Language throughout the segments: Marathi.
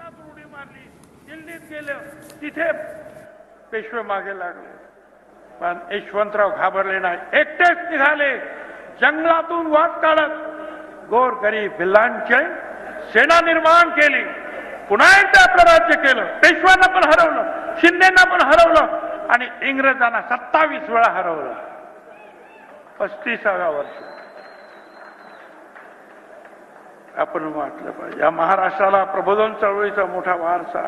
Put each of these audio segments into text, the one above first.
जंगलातून उडी मारली, दिल्लीत गेले, तिथे पेशवे मागे लागले, पण यशवंतराव घाबरले नाही. एकटेच निघाले, जंगलातून वाट काढत गोरगरीब भिल्लांची सेना निर्माण केली. पुन्हा एकदा आपलं राज्य केलं. पेशव्यांना पण हरवलं, शिंदेना पण हरवलं आणि इंग्रजांना 27 वेळा हरवलं. 35व्या वर्षी आपण वाटलं पाहिजे. या महाराष्ट्राला प्रबोधन चळवळीचा मोठा वारसा.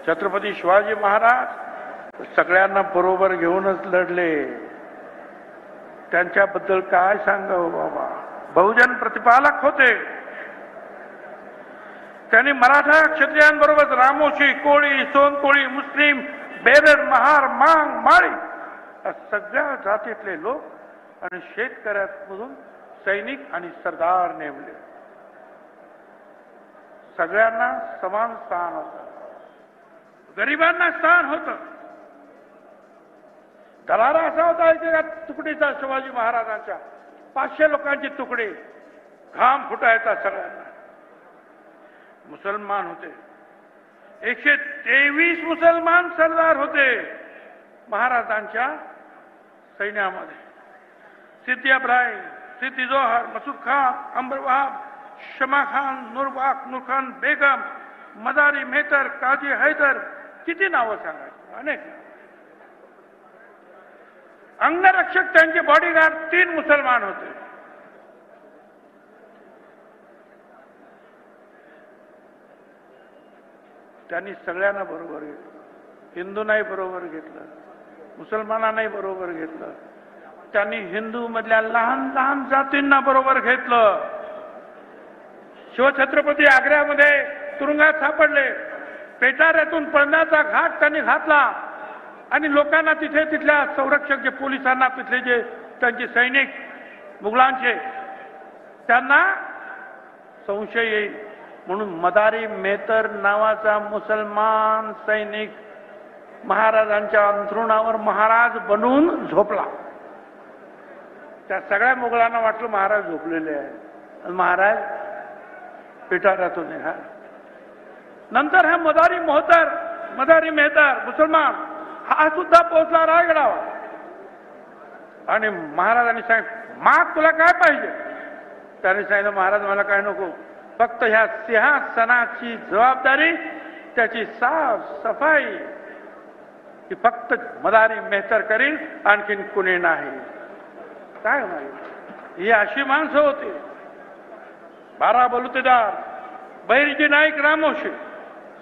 छत्रपती शिवाजी महाराज सगळ्यांना बरोबर घेऊनच लढले. त्यांच्याबद्दल काय सांगावं बाबा. बहुजन प्रतिपालक होते. त्यांनी मराठा क्षत्रियांबरोबर रामोशी, कोळी, सोनकोळी, मुस्लिम, बेरड, महार, मांग, माळी या सगळ्या जातीतले लोक आणि शेतकऱ्यांमधून सैनिक आणि सरदार नेमले. सगळ्यांना समान स्थान होतं. गरिबांना स्थान होतं. दरारा असा होता एका तुकडीचा शिवाजी महाराजांच्या 500 लोकांची तुकडी. घाम फुटायचा सगळ्यांना. मुसलमान होते. 123 मुसलमान सरदार होते महाराजांच्या सैन्यामध्ये. सिद्दी इब्राहिम, सिद्दी जोहर, मसूद खान, अंबर वहाब, शमा खान, नूर खान बेगम, मदारी मेहतर, काजी हैदर, किती नावं सांगायची, अनेक. अंगरक्षक त्यांचे बॉडीगार्ड 3 मुसलमान होते. त्यांनी सगळ्यांना बरोबर घेतलं. हिंदूंनाही बरोबर घेतलं, मुसलमानांनाही बरोबर घेतलं. त्यांनी हिंदू मधल्या लहान लहान जातींना बरोबर घेतलं. शिवछत्रपती आग्र्यामध्ये तुरुंगात सापडले. पेटाऱ्यातून पळण्याचा घाट त्यांनी घातला आणि लोकांना तिथे तिथल्या संरक्षक जे पोलिसांना तिथले जे त्यांचे सैनिक मुघलांचे त्यांना संशय येईल म्हणून मदारी मेहतर नावाचा मुसलमान सैनिक महाराजांच्या अंथरुणावर महाराज बनून झोपला. त्या सगळ्या मुघलांना वाटलं महाराज झोपलेले आहे. महाराज पिटाऱ्यातून निघाले. नंतर हा मदारी मेहतर मुसलमान हा सुद्धा पोहोचला रायगडावर आणि महाराजांनी सांगितलं माग तुला काय पाहिजे. त्याने सांगितलं महाराज मला काय नको, फक्त ह्या सिंहासनाची जबाबदारी त्याची साफ सफाई ही फक्त मदारी मेहतर करील, आणखीन कुणी नाही. काय म्हणाले ही अशी माणसं होती. 12 बलुतेदार, बहिर्जी नाईक रामोशी,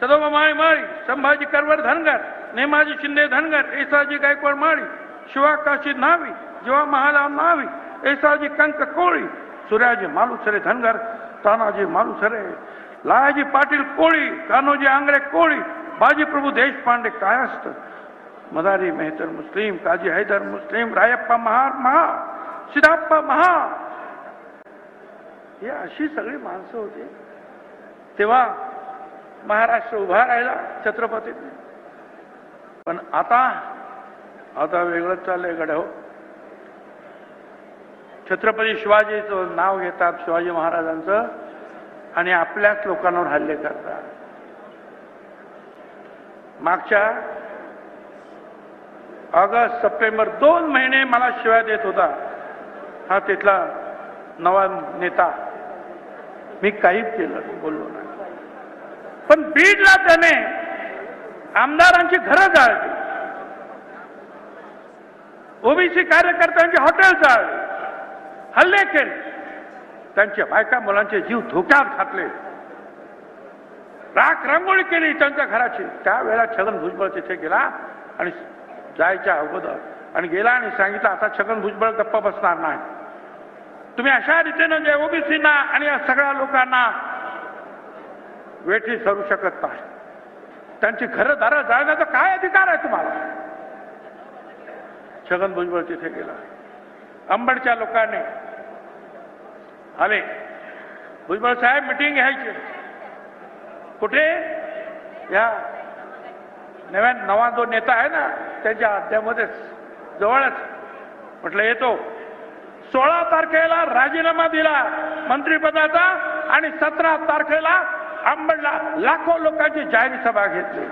सदोबा माळी माळी, संभाजी करवर धनगर, नेमाजी शिंदे धनगर, येसाजी गायकवाड माळी, शिवाकाशी नावी, जीवा महालाल नावी, येसाजी कंक कोळी, सूर्याजी मालुसरे धनगर, तानाजी मालुसरे, लायाजी पाटील कोळी, कान्होजी आंगरे कोळी, बाजी प्रभू देशपांडे कायस्थ, मदारी मेहतर मुस्लिम, काजी हैदर मुस्लिम, रायप्पा महार, सिद्धाप्पा महार. हे अशी सगळी माणसं होती. तेव्हा महाराष्ट्र उभा राहिला छत्रपतींनी. पण आता वेगळंच चाललंय गड्या. छत्रपती शिवाजीचं नाव घेतात, शिवाजी महाराजांचं, आणि आपल्याच लोकांवर हल्ले करतात. मागच्या ऑगस्ट सप्टेंबर 2 महिने मला शिव्या देत होता हा तिथला नवा नेता. मी काहीच केलं बोललो नाही. पण बीडला त्याने आमदारांची घरं जाळली, ओबीसी कार्यकर्त्यांची हॉटेल जाळली, हल्ले केले, त्यांच्या बायका मुलांचे जीव धोक्यात घातले, राख रांगोळी केली त्यांच्या घराची. त्यावेळेला छगन भुजबळ तिथे गेला आणि जायच्या अगोदर आणि गेला आणि सांगितलं आता छगन भुजबळ गप्पा बसणार नाही. तुम्ही अशा रीतीनं जे ओबीसीना आणि या सगळ्या लोकांना वेठी सरू शकत नाही. त्यांची घरं दारं जाळण्याचा काय अधिकार आहे तुम्हाला. छगन भुजबळ तिथे गेला. अंबडच्या लोकांनी आले, भुजबळ साहेब मिटिंग घ्यायची. कुठे या नवा जो नेता आहे ना त्याच्या अड्ड्यामध्येच जवळच. म्हटलं येतो. 16 तारखेला राजीनामा दिला मंत्रिपदाचा आणि 17 तारखेला अंबडला लाखो लोकांची जाहीर सभा घेतली.